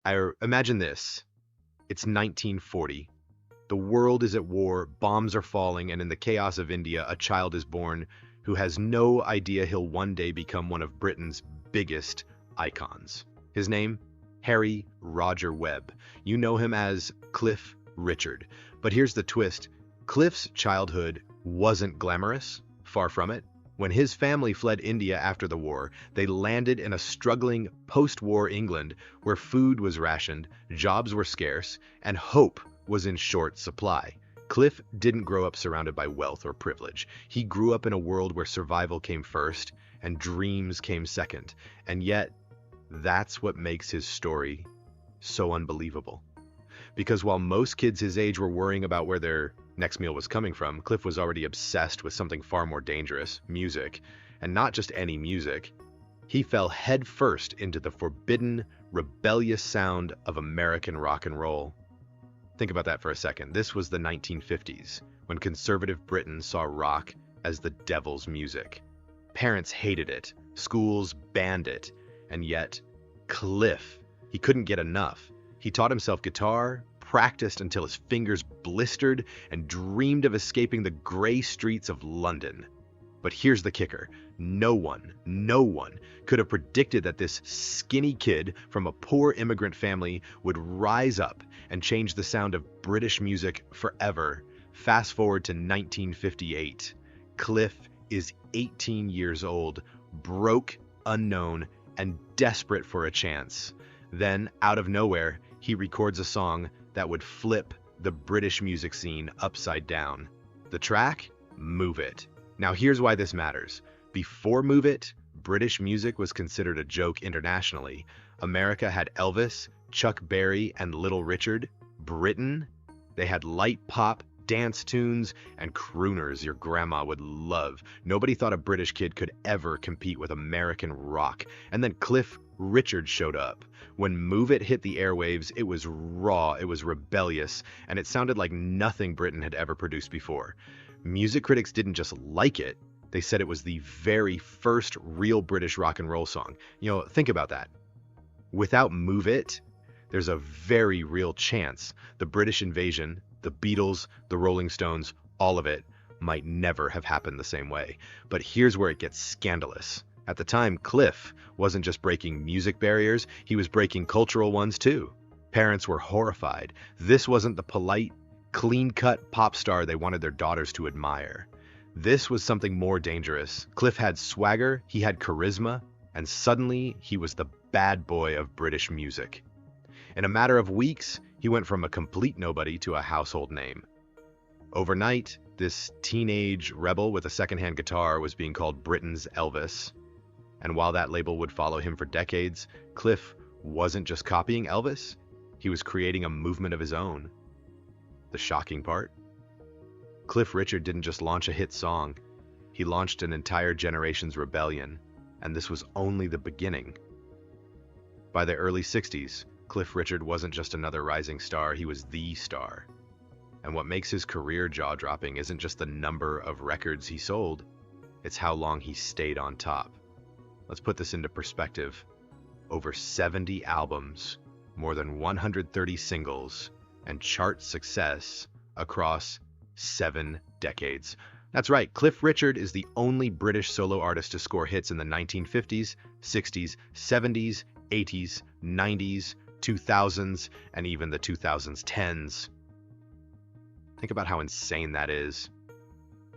Imagine this. It's 1940. The world is at war, bombs are falling, and in the chaos of India, a child is born who has no idea he'll one day become one of Britain's biggest icons. His name? Harry Roger Webb. You know him as Cliff Richard. But here's the twist. Cliff's childhood wasn't glamorous, far from it. When his family fled India after the war, they landed in a struggling post-war England where food was rationed, jobs were scarce, and hope was in short supply. Cliff didn't grow up surrounded by wealth or privilege. He grew up in a world where survival came first and dreams came second. And yet, that's what makes his story so unbelievable. Because while most kids his age were worrying about where their next meal was coming from, Cliff was already obsessed with something far more dangerous, music. And not just any music. He fell headfirst into the forbidden, rebellious sound of American rock and roll. Think about that for a second. This was the 1950s, when conservative Britain saw rock as the devil's music. Parents hated it, schools banned it, and yet, Cliff, he couldn't get enough. He taught himself guitar, practiced until his fingers blistered, and dreamed of escaping the gray streets of London. But here's the kicker. No one could have predicted that this skinny kid from a poor immigrant family would rise up and change the sound of British music forever. Fast forward to 1958. Cliff is 18 years old, broke, unknown, and desperate for a chance. Then, out of nowhere, he records a song that would flip the British music scene upside down. The track? Move It. Now here's why this matters. Before Move It, British music was considered a joke internationally. America had Elvis, Chuck Berry, and Little Richard. Britain, they had light pop, dance tunes, and crooners your grandma would love. Nobody thought a British kid could ever compete with American rock. And then Cliff Richard showed up. When Move It hit the airwaves, it was raw, it was rebellious, and it sounded like nothing Britain had ever produced before. Music critics didn't just like it, they said it was the very first real British rock and roll song. Think about that. Without Move It, there's a very real chance the British invasion, the Beatles, the Rolling Stones, all of it might never have happened the same way. But here's where it gets scandalous. At the time, Cliff wasn't just breaking music barriers, he was breaking cultural ones too. Parents were horrified. This wasn't the polite, clean-cut pop star they wanted their daughters to admire. This was something more dangerous. Cliff had swagger, he had charisma, and suddenly he was the bad boy of British music. In a matter of weeks, he went from a complete nobody to a household name. Overnight, this teenage rebel with a secondhand guitar was being called Britain's Elvis. And while that label would follow him for decades, Cliff wasn't just copying Elvis, he was creating a movement of his own. The shocking part? Cliff Richard didn't just launch a hit song, he launched an entire generation's rebellion, and this was only the beginning. By the early 60s, Cliff Richard wasn't just another rising star, he was the star. And what makes his career jaw-dropping isn't just the number of records he sold, it's how long he stayed on top. Let's put this into perspective. Over 70 albums, more than 130 singles, and chart success across 7 decades. That's right, Cliff Richard is the only British solo artist to score hits in the 1950s, 60s, 70s, 80s, 90s, 2000s, and even the 2010s. Think about how insane that is.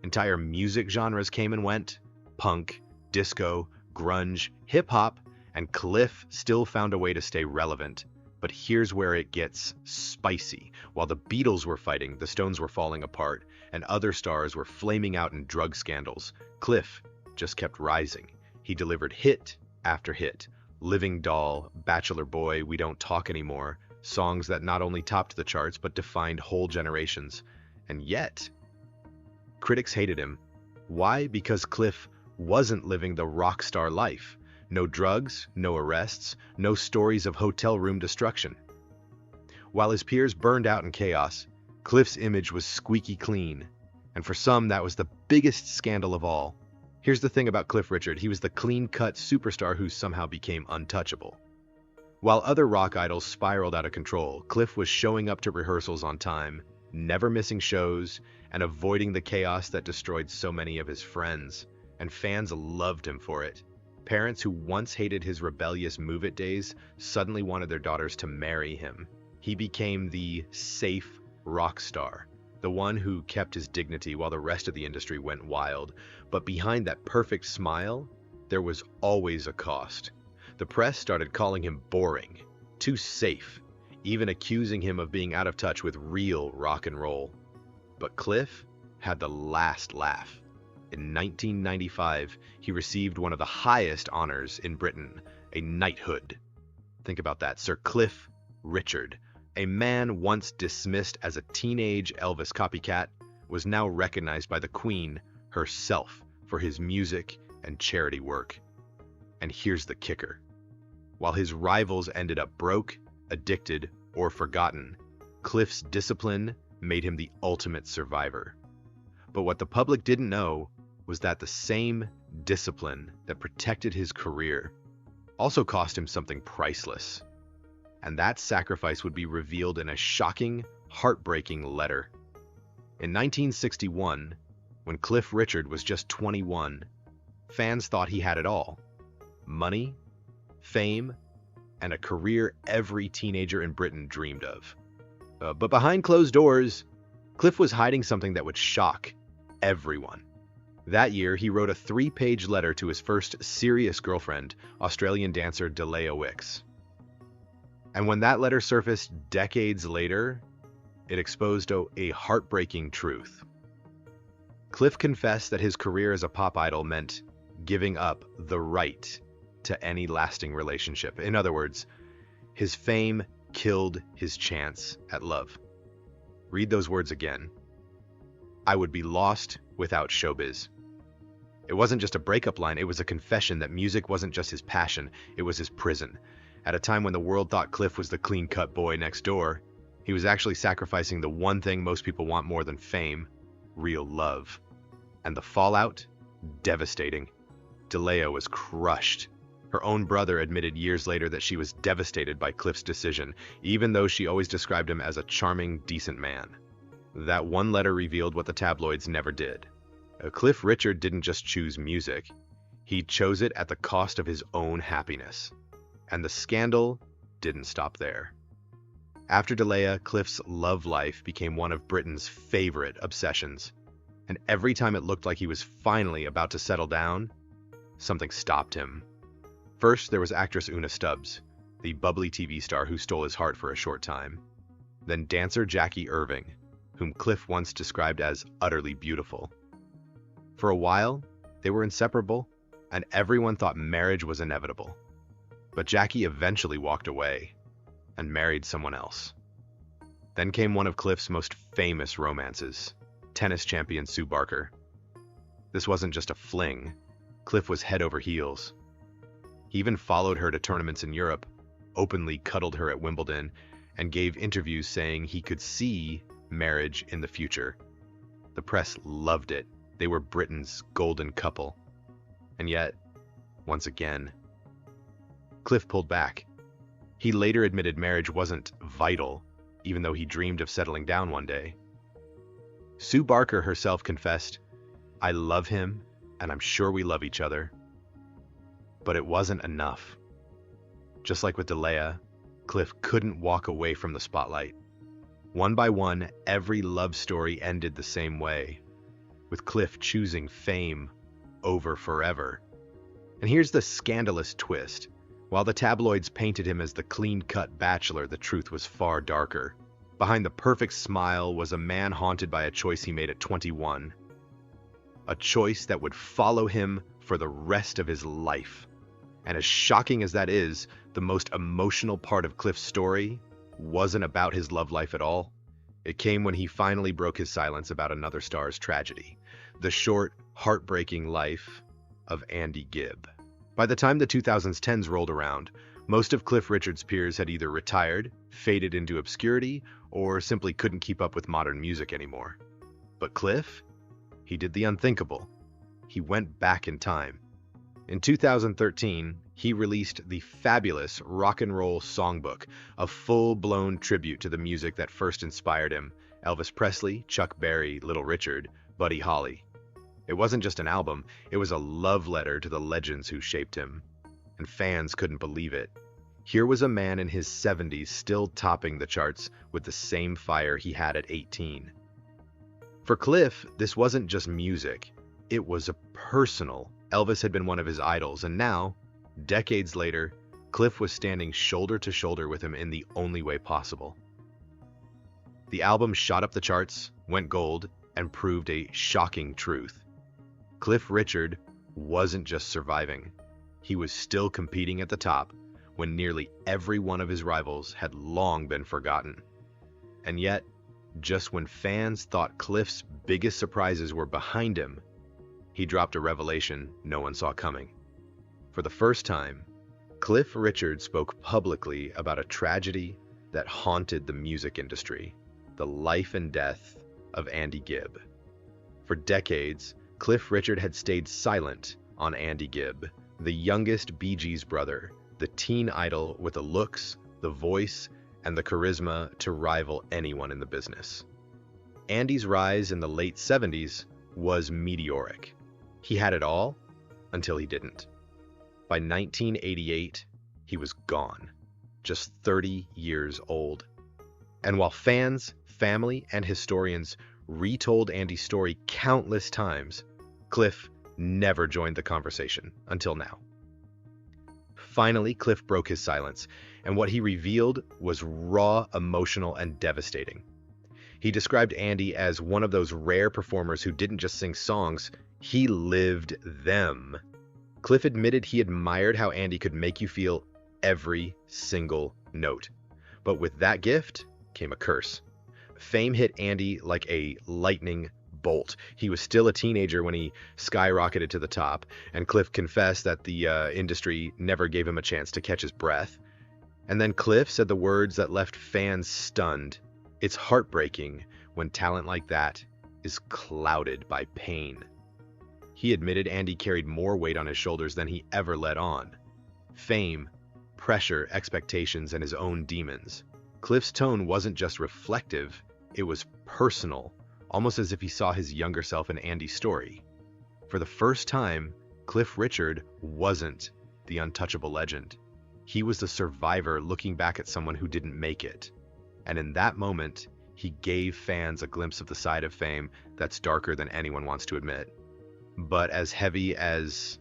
Entire music genres came and went. Punk, disco, grunge, hip-hop, and Cliff still found a way to stay relevant. But here's where it gets spicy. While the Beatles were fighting, the Stones were falling apart, and other stars were flaming out in drug scandals, Cliff just kept rising. He delivered hit after hit. Living Doll, Bachelor Boy, We Don't Talk Anymore, songs that not only topped the charts but defined whole generations. And yet, critics hated him. Why? Because Cliff wasn't living the rock star life. No drugs, no arrests, no stories of hotel room destruction. While his peers burned out in chaos, Cliff's image was squeaky clean. And for some, that was the biggest scandal of all. Here's the thing about Cliff Richard, he was the clean-cut superstar who somehow became untouchable. While other rock idols spiraled out of control, Cliff was showing up to rehearsals on time, never missing shows, and avoiding the chaos that destroyed so many of his friends, and fans loved him for it. Parents who once hated his rebellious move-it days suddenly wanted their daughters to marry him. He became the safe rock star, the one who kept his dignity while the rest of the industry went wild. But behind that perfect smile, there was always a cost. The press started calling him boring, too safe, even accusing him of being out of touch with real rock and roll. But Cliff had the last laugh. In 1995, he received one of the highest honors in Britain, a knighthood. Think about that, Sir Cliff Richard. A man once dismissed as a teenage Elvis copycat was now recognized by the Queen herself for his music and charity work. And here's the kicker. While his rivals ended up broke, addicted, or forgotten, Cliff's discipline made him the ultimate survivor. But what the public didn't know was that the same discipline that protected his career also cost him something priceless. And that sacrifice would be revealed in a shocking, heartbreaking letter. In 1961, when Cliff Richard was just 21, fans thought he had it all: money, fame, and a career every teenager in Britain dreamed of. But behind closed doors, Cliff was hiding something that would shock everyone. That year, he wrote a 3-page letter to his first serious girlfriend, Australian dancer Delea Wicks. And when that letter surfaced decades later, it exposed a heartbreaking truth. Cliff confessed that his career as a pop idol meant giving up the right to any lasting relationship. In other words, his fame killed his chance at love. Read those words again. I would be lost without showbiz. It wasn't just a breakup line, it was a confession that music wasn't just his passion, it was his prison. At a time when the world thought Cliff was the clean-cut boy next door, he was actually sacrificing the one thing most people want more than fame: real love. And the fallout? Devastating. Delea was crushed. Her own brother admitted years later that she was devastated by Cliff's decision, even though she always described him as a charming, decent man. That one letter revealed what the tabloids never did. Cliff Richard didn't just choose music, he chose it at the cost of his own happiness. And the scandal didn't stop there. After Delea, Cliff's love life became one of Britain's favorite obsessions. And every time it looked like he was finally about to settle down, something stopped him. First, there was actress Una Stubbs, the bubbly TV star who stole his heart for a short time. Then dancer Jackie Irving, whom Cliff once described as utterly beautiful. For a while, they were inseparable, and everyone thought marriage was inevitable. But Jackie eventually walked away and married someone else. Then came one of Cliff's most famous romances, tennis champion Sue Barker. This wasn't just a fling. Cliff was head over heels. He even followed her to tournaments in Europe, openly cuddled her at Wimbledon, and gave interviews saying he could see marriage in the future. The press loved it. They were Britain's golden couple. And yet, once again, Cliff pulled back. He later admitted marriage wasn't vital, even though he dreamed of settling down one day. Sue Barker herself confessed, "I love him, and I'm sure we love each other." But it wasn't enough. Just like with Delea, Cliff couldn't walk away from the spotlight. One by one, every love story ended the same way, with Cliff choosing fame over forever. And here's the scandalous twist. While the tabloids painted him as the clean-cut bachelor, the truth was far darker. Behind the perfect smile was a man haunted by a choice he made at 21. A choice that would follow him for the rest of his life. And as shocking as that is, the most emotional part of Cliff's story wasn't about his love life at all. It came when he finally broke his silence about another star's tragedy. The short, heartbreaking life of Andy Gibb. By the time the 2010s rolled around, most of Cliff Richard's peers had either retired, faded into obscurity, or simply couldn't keep up with modern music anymore. But Cliff? He did the unthinkable. He went back in time. In 2013, he released the fabulous Rock and Roll Songbook, a full-blown tribute to the music that first inspired him: Elvis Presley, Chuck Berry, Little Richard, Buddy Holly. It wasn't just an album, it was a love letter to the legends who shaped him. And fans couldn't believe it. Here was a man in his 70s still topping the charts with the same fire he had at 18. For Cliff, this wasn't just music, it was a personal. Elvis had been one of his idols, and now, decades later, Cliff was standing shoulder to shoulder with him in the only way possible. The album shot up the charts, went gold, and proved a shocking truth. Cliff Richard wasn't just surviving. He was still competing at the top when nearly every one of his rivals had long been forgotten. And yet, just when fans thought Cliff's biggest surprises were behind him, he dropped a revelation no one saw coming. For the first time, Cliff Richard spoke publicly about a tragedy that haunted the music industry: the life and death of Andy Gibb. For decades, Cliff Richard had stayed silent on Andy Gibb, the youngest Bee Gees brother, the teen idol with the looks, the voice, and the charisma to rival anyone in the business. Andy's rise in the late 70s was meteoric. He had it all until he didn't. By 1988, he was gone, just 30 years old. And while fans, family, and historians retold Andy's story countless times, Cliff never joined the conversation until now. Finally, Cliff broke his silence, and what he revealed was raw, emotional, and devastating. He described Andy as one of those rare performers who didn't just sing songs, he lived them. Cliff admitted he admired how Andy could make you feel every single note. But with that gift came a curse. Fame hit Andy like a lightning bolt. He was still a teenager when he skyrocketed to the top, and Cliff confessed that the industry never gave him a chance to catch his breath. And then Cliff said the words that left fans stunned: "It's heartbreaking when talent like that is clouded by pain." He admitted Andy carried more weight on his shoulders than he ever let on: fame, pressure, expectations, and his own demons. Cliff's tone wasn't just reflective, it was personal, almost as if he saw his younger self in Andy's story. For the first time, Cliff Richard wasn't the untouchable legend. He was the survivor looking back at someone who didn't make it. And in that moment, he gave fans a glimpse of the side of fame that's darker than anyone wants to admit. But as heavy as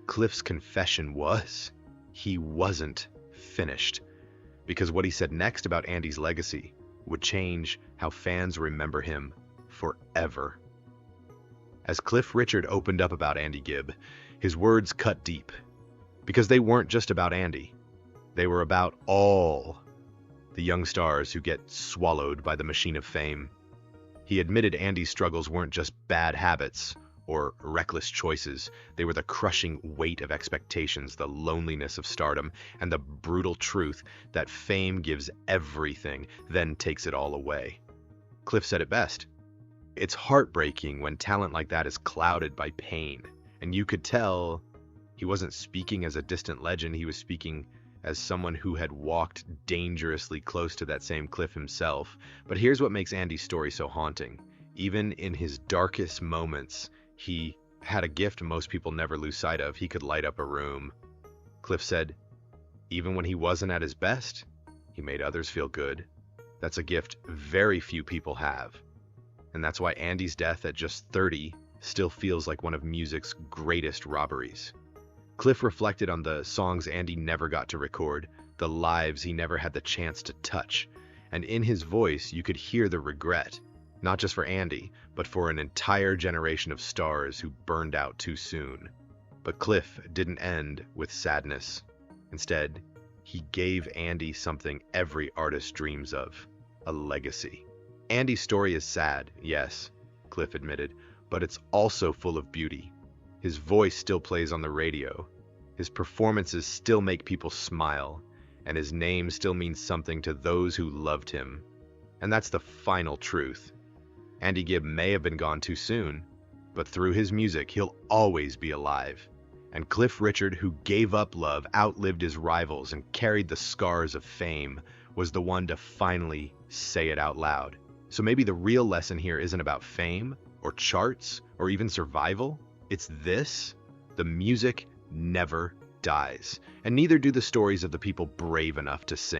Cliff's confession was, he wasn't finished. Because what he said next about Andy's legacy would change how fans remember him forever. As Cliff Richard opened up about Andy Gibb, his words cut deep. Because they weren't just about Andy. They were about all the young stars who get swallowed by the machine of fame. He admitted Andy's struggles weren't just bad habits or reckless choices. They were the crushing weight of expectations, the loneliness of stardom, and the brutal truth that fame gives everything, then takes it all away. Cliff said it best: "It's heartbreaking when talent like that is clouded by pain." And you could tell he wasn't speaking as a distant legend, he was speaking as someone who had walked dangerously close to that same Cliff himself. But here's what makes Andy's story so haunting. Even in his darkest moments, he had a gift most people never lose sight of: he could light up a room. Cliff said, even when he wasn't at his best, he made others feel good. That's a gift very few people have. And that's why Andy's death at just 30 still feels like one of music's greatest robberies. Cliff reflected on the songs Andy never got to record, the lives he never had the chance to touch. And in his voice, you could hear the regret, not just for Andy, but for an entire generation of stars who burned out too soon. But Cliff didn't end with sadness. Instead, he gave Andy something every artist dreams of: a legacy. Andy's story is sad, yes, Cliff admitted, but it's also full of beauty. His voice still plays on the radio. His performances still make people smile, and his name still means something to those who loved him. And that's the final truth. Andy Gibb may have been gone too soon, but through his music, he'll always be alive. And Cliff Richard, who gave up love, outlived his rivals, and carried the scars of fame, was the one to finally say it out loud. So maybe the real lesson here isn't about fame, or charts, or even survival. It's this: the music never dies, and neither do the stories of the people brave enough to sing.